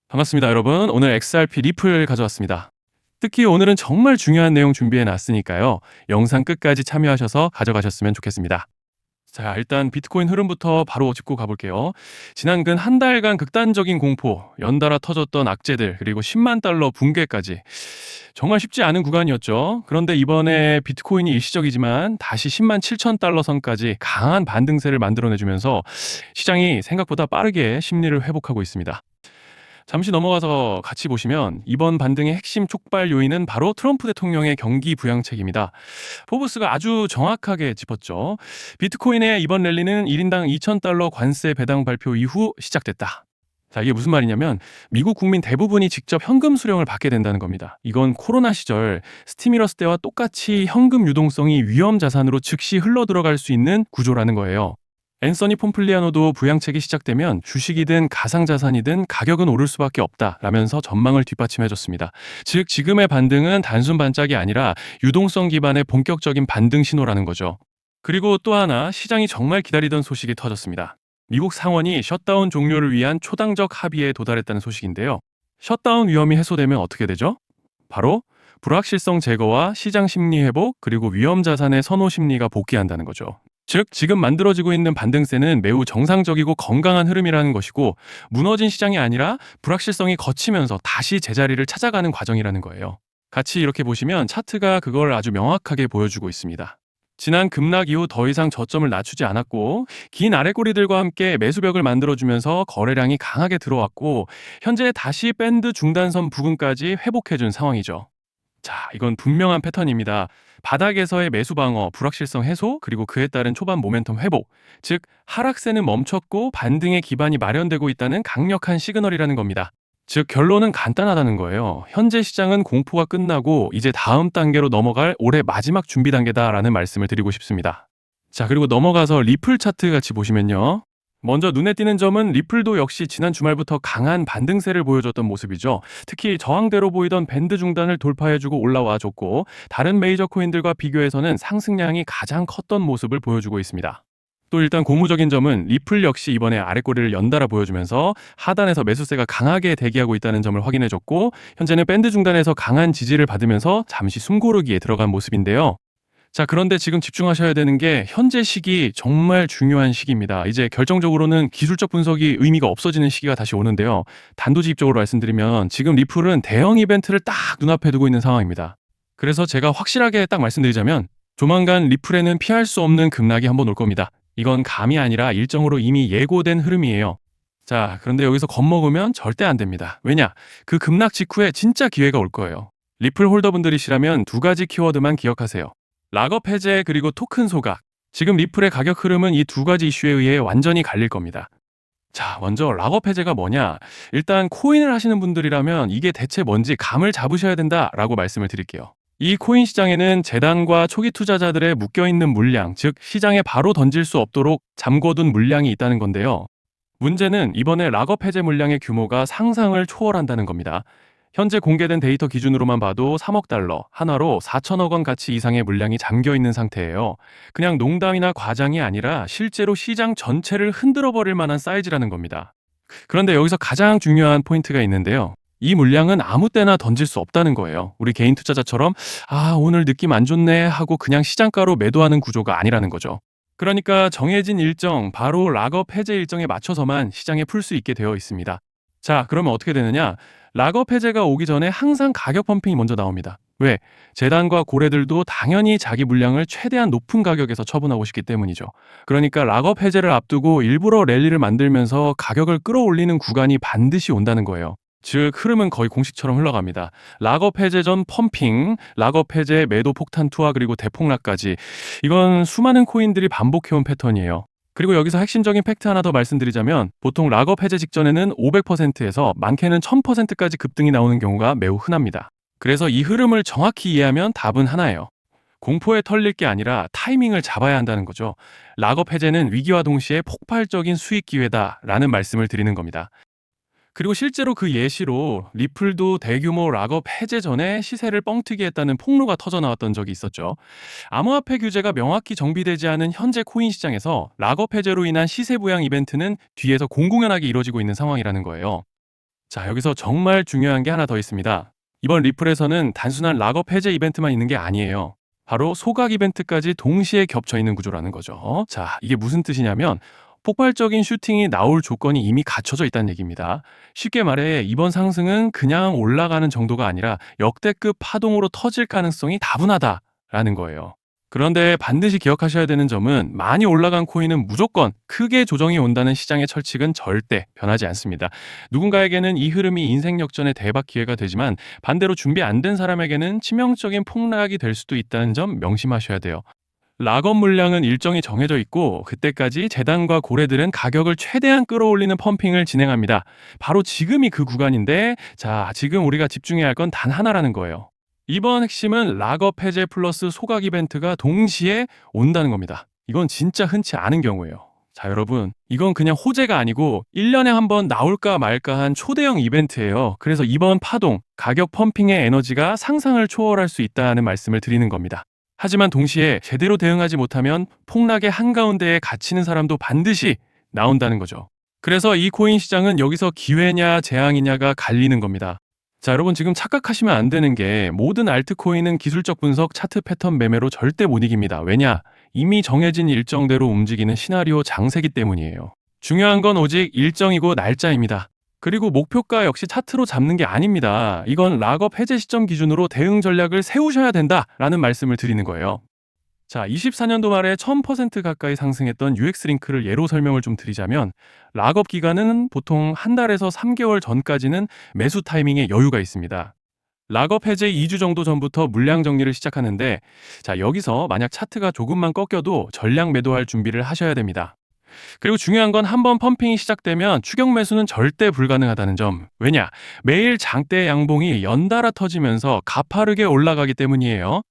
반갑습니다, 여러분. 오늘 XRP 리플 가져왔습니다. 특히 오늘은 정말 중요한 내용 준비해 놨으니까요. 영상 끝까지 참여하셔서 가져가셨으면 좋겠습니다. 자, 일단 비트코인 흐름부터 바로 짚고 가볼게요. 지난 근 한 달간 극단적인 공포, 연달아 터졌던 악재들, 그리고 10만 달러 붕괴까지. 정말 쉽지 않은 구간이었죠. 그런데 이번에 비트코인이 일시적이지만 다시 10만 7천 달러 선까지 강한 반등세를 만들어내주면서 시장이 생각보다 빠르게 심리를 회복하고 있습니다. 잠시 넘어가서 같이 보시면 이번 반등의 핵심 촉발 요인은 바로 트럼프 대통령의 경기 부양책입니다. 포브스가 아주 정확하게 짚었죠. 비트코인의 이번 랠리는 1인당 2,000달러 관세 배당 발표 이후 시작됐다. 자, 이게 무슨 말이냐면 미국 국민 대부분이 직접 현금 수령을 받게 된다는 겁니다. 이건 코로나 시절 스티뮬러스 때와 똑같이 현금 유동성이 위험 자산으로 즉시 흘러 들어갈 수 있는 구조라는 거예요. 앤서니 폼플리아노도 부양책이 시작되면 주식이든 가상자산이든 가격은 오를 수밖에 없다라면서 전망을 뒷받침해줬습니다. 즉 지금의 반등은 단순 반짝이 아니라 유동성 기반의 본격적인 반등 신호라는 거죠. 그리고 또 하나 시장이 정말 기다리던 소식이 터졌습니다. 미국 상원이 셧다운 종료를 위한 초당적 합의에 도달했다는 소식인데요. 셧다운 위험이 해소되면 어떻게 되죠? 바로 불확실성 제거와 시장 심리 회복, 그리고 위험 자산의 선호 심리가 복귀한다는 거죠. 즉 지금 만들어지고 있는 반등세는 매우 정상적이고 건강한 흐름이라는 것이고, 무너진 시장이 아니라 불확실성이 거치면서 다시 제자리를 찾아가는 과정이라는 거예요. 같이 이렇게 보시면 차트가 그걸 아주 명확하게 보여주고 있습니다. 지난 급락 이후 더 이상 저점을 낮추지 않았고, 긴 아랫꼬리들과 함께 매수벽을 만들어주면서 거래량이 강하게 들어왔고, 현재 다시 밴드 중단선 부근까지 회복해준 상황이죠. 자, 이건 분명한 패턴입니다. 바닥에서의 매수 방어, 불확실성 해소, 그리고 그에 따른 초반 모멘텀 회복. 즉, 하락세는 멈췄고 반등의 기반이 마련되고 있다는 강력한 시그널이라는 겁니다. 즉, 결론은 간단하다는 거예요. 현재 시장은 공포가 끝나고 이제 다음 단계로 넘어갈 올해 마지막 준비 단계다라는 말씀을 드리고 싶습니다. 자, 그리고 넘어가서 리플 차트 같이 보시면요. 먼저 눈에 띄는 점은 리플도 역시 지난 주말부터 강한 반등세를 보여줬던 모습이죠. 특히 저항대로 보이던 밴드 중단을 돌파해주고 올라와 줬고, 다른 메이저 코인들과 비교해서는 상승량이 가장 컸던 모습을 보여주고 있습니다. 또 일단 고무적인 점은 리플 역시 이번에 아랫꼬리를 연달아 보여주면서 하단에서 매수세가 강하게 대기하고 있다는 점을 확인해줬고, 현재는 밴드 중단에서 강한 지지를 받으면서 잠시 숨고르기에 들어간 모습인데요. 자, 그런데 지금 집중하셔야 되는 게 현재 시기 정말 중요한 시기입니다. 이제 결정적으로는 기술적 분석이 의미가 없어지는 시기가 다시 오는데요. 단도직입적으로 말씀드리면 지금 리플은 대형 이벤트를 딱 눈앞에 두고 있는 상황입니다. 그래서 제가 확실하게 딱 말씀드리자면 조만간 리플에는 피할 수 없는 급락이 한번 올 겁니다. 이건 감이 아니라 일정으로 이미 예고된 흐름이에요. 자, 그런데 여기서 겁먹으면 절대 안 됩니다. 왜냐? 그 급락 직후에 진짜 기회가 올 거예요. 리플 홀더분들이시라면 두 가지 키워드만 기억하세요. 락업 해제, 그리고 토큰 소각. 지금 리플의 가격 흐름은 이 두 가지 이슈에 의해 완전히 갈릴 겁니다. 자, 먼저 락업 해제가 뭐냐? 일단 코인을 하시는 분들이라면 이게 대체 뭔지 감을 잡으셔야 된다라고 말씀을 드릴게요. 이 코인 시장에는 재단과 초기 투자자들의 묶여있는 물량, 즉 시장에 바로 던질 수 없도록 잠궈둔 물량이 있다는 건데요. 문제는 이번에 락업 해제 물량의 규모가 상상을 초월한다는 겁니다. 현재 공개된 데이터 기준으로만 봐도 3억 달러, 한화로 4천억 원 가치 이상의 물량이 잠겨 있는 상태예요. 그냥 농담이나 과장이 아니라 실제로 시장 전체를 흔들어 버릴 만한 사이즈라는 겁니다. 그런데 여기서 가장 중요한 포인트가 있는데요. 이 물량은 아무 때나 던질 수 없다는 거예요. 우리 개인 투자자처럼 오늘 느낌 안 좋네 하고 그냥 시장가로 매도하는 구조가 아니라는 거죠. 그러니까 정해진 일정, 바로 락업 해제 일정에 맞춰서만 시장에 풀 수 있게 되어 있습니다. 자, 그러면 어떻게 되느냐? 락업 해제가 오기 전에 항상 가격 펌핑이 먼저 나옵니다. 왜? 재단과 고래들도 당연히 자기 물량을 최대한 높은 가격에서 처분하고 싶기 때문이죠. 그러니까 락업 해제를 앞두고 일부러 랠리를 만들면서 가격을 끌어올리는 구간이 반드시 온다는 거예요. 즉 흐름은 거의 공식처럼 흘러갑니다. 락업 해제 전 펌핑, 락업 해제 매도 폭탄 투하, 그리고 대폭락까지. 이건 수많은 코인들이 반복해온 패턴이에요. 그리고 여기서 핵심적인 팩트 하나 더 말씀드리자면 보통 락업 해제 직전에는 500%에서 많게는 1000%까지 급등이 나오는 경우가 매우 흔합니다. 그래서 이 흐름을 정확히 이해하면 답은 하나예요. 공포에 털릴 게 아니라 타이밍을 잡아야 한다는 거죠. 락업 해제는 위기와 동시에 폭발적인 수익 기회다라는 말씀을 드리는 겁니다. 그리고 실제로 그 예시로 리플도 대규모 락업 해제 전에 시세를 뻥튀기 했다는 폭로가 터져 나왔던 적이 있었죠. 암호화폐 규제가 명확히 정비되지 않은 현재 코인 시장에서 락업 해제로 인한 시세 부양 이벤트는 뒤에서 공공연하게 이루어지고 있는 상황이라는 거예요. 자, 여기서 정말 중요한 게 하나 더 있습니다. 이번 리플에서는 단순한 락업 해제 이벤트만 있는 게 아니에요. 바로 소각 이벤트까지 동시에 겹쳐 있는 구조라는 거죠. 자, 이게 무슨 뜻이냐면 폭발적인 슈팅이 나올 조건이 이미 갖춰져 있다는 얘기입니다. 쉽게 말해 이번 상승은 그냥 올라가는 정도가 아니라 역대급 파동으로 터질 가능성이 다분하다라는 거예요. 그런데 반드시 기억하셔야 되는 점은 많이 올라간 코인은 무조건 크게 조정이 온다는 시장의 철칙은 절대 변하지 않습니다. 누군가에게는 이 흐름이 인생 역전의 대박 기회가 되지만 반대로 준비 안 된 사람에게는 치명적인 폭락이 될 수도 있다는 점 명심하셔야 돼요. 락업 물량은 일정이 정해져 있고 그때까지 재단과 고래들은 가격을 최대한 끌어올리는 펌핑을 진행합니다. 바로 지금이 그 구간인데 자, 지금 우리가 집중해야 할 건 단 하나라는 거예요. 이번 핵심은 락업 해제 플러스 소각 이벤트가 동시에 온다는 겁니다. 이건 진짜 흔치 않은 경우예요. 자, 여러분, 이건 그냥 호재가 아니고 1년에 한 번 나올까 말까 한 초대형 이벤트예요. 그래서 이번 파동, 가격 펌핑의 에너지가 상상을 초월할 수 있다는 말씀을 드리는 겁니다. 하지만 동시에 제대로 대응하지 못하면 폭락의 한가운데에 갇히는 사람도 반드시 나온다는 거죠. 그래서 이 코인 시장은 여기서 기회냐 재앙이냐가 갈리는 겁니다. 자, 여러분 지금 착각하시면 안 되는 게 모든 알트코인은 기술적 분석, 차트 패턴 매매로 절대 못 이깁니다. 왜냐? 이미 정해진 일정대로 움직이는 시나리오 장세기 때문이에요. 중요한 건 오직 일정이고 날짜입니다. 그리고 목표가 역시 차트로 잡는 게 아닙니다. 이건 락업 해제 시점 기준으로 대응 전략을 세우셔야 된다라는 말씀을 드리는 거예요. 자, 24년도 말에 1000% 가까이 상승했던 UX링크를 예로 설명을 좀 드리자면 락업 기간은 보통 한 달에서 3개월 전까지는 매수 타이밍에 여유가 있습니다. 락업 해제 2주 정도 전부터 물량 정리를 시작하는데 자, 여기서 만약 차트가 조금만 꺾여도 전량 매도할 준비를 하셔야 됩니다. 그리고 중요한 건 한번 펌핑이 시작되면 추격 매수는 절대 불가능하다는 점. 왜냐? 매일 장대 양봉이 연달아 터지면서 가파르게 올라가기 때문이에요.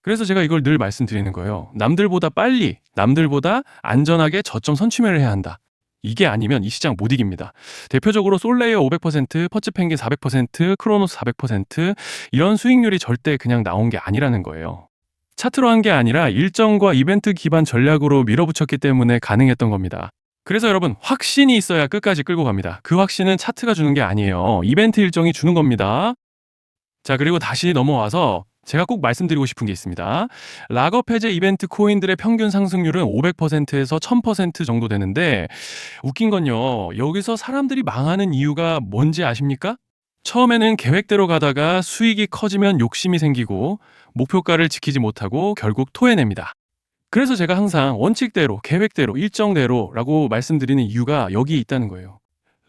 그래서 제가 이걸 늘 말씀드리는 거예요. 남들보다 빨리, 남들보다 안전하게 저점 선취매를 해야 한다. 이게 아니면 이 시장 못 이깁니다. 대표적으로 솔레이어 500%, 퍼츠펭귄 400%, 크로노스 400% 이런 수익률이 절대 그냥 나온 게 아니라는 거예요. 차트로 한 게 아니라 일정과 이벤트 기반 전략으로 밀어붙였기 때문에 가능했던 겁니다. 그래서 여러분 확신이 있어야 끝까지 끌고 갑니다. 그 확신은 차트가 주는 게 아니에요. 이벤트 일정이 주는 겁니다. 자, 그리고 다시 넘어와서 제가 꼭 말씀드리고 싶은 게 있습니다. 락업 해제 이벤트 코인들의 평균 상승률은 500%에서 1000% 정도 되는데 웃긴 건요. 여기서 사람들이 망하는 이유가 뭔지 아십니까? 처음에는 계획대로 가다가 수익이 커지면 욕심이 생기고 목표가를 지키지 못하고 결국 토해냅니다. 그래서 제가 항상 원칙대로, 계획대로, 일정대로라고 말씀드리는 이유가 여기 있다는 거예요.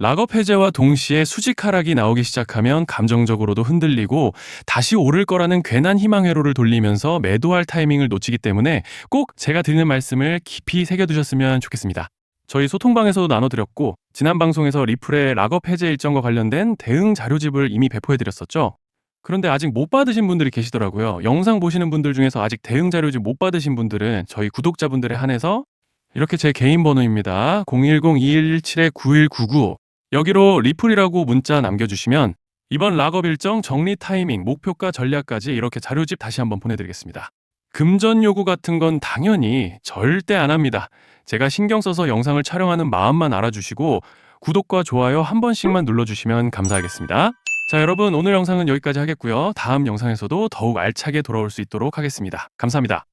락업 해제와 동시에 수직 하락이 나오기 시작하면 감정적으로도 흔들리고 다시 오를 거라는 괜한 희망 회로를 돌리면서 매도할 타이밍을 놓치기 때문에 꼭 제가 드리는 말씀을 깊이 새겨두셨으면 좋겠습니다. 저희 소통방에서도 나눠드렸고 지난 방송에서 리플의 락업 해제 일정과 관련된 대응 자료집을 이미 배포해드렸었죠. 그런데 아직 못 받으신 분들이 계시더라고요. 영상 보시는 분들 중에서 아직 대응 자료집 못 받으신 분들은 저희 구독자분들에 한해서 이렇게 제 개인 번호입니다. 010-2117-9199 여기로 리플이라고 문자 남겨주시면 이번 락업 일정 정리 타이밍, 목표가 전략까지 이렇게 자료집 다시 한번 보내드리겠습니다. 금전 요구 같은 건 당연히 절대 안 합니다. 제가 신경 써서 영상을 촬영하는 마음만 알아주시고 구독과 좋아요 한 번씩만 눌러주시면 감사하겠습니다. 자, 여러분 오늘 영상은 여기까지 하겠고요. 다음 영상에서도 더욱 알차게 돌아올 수 있도록 하겠습니다. 감사합니다.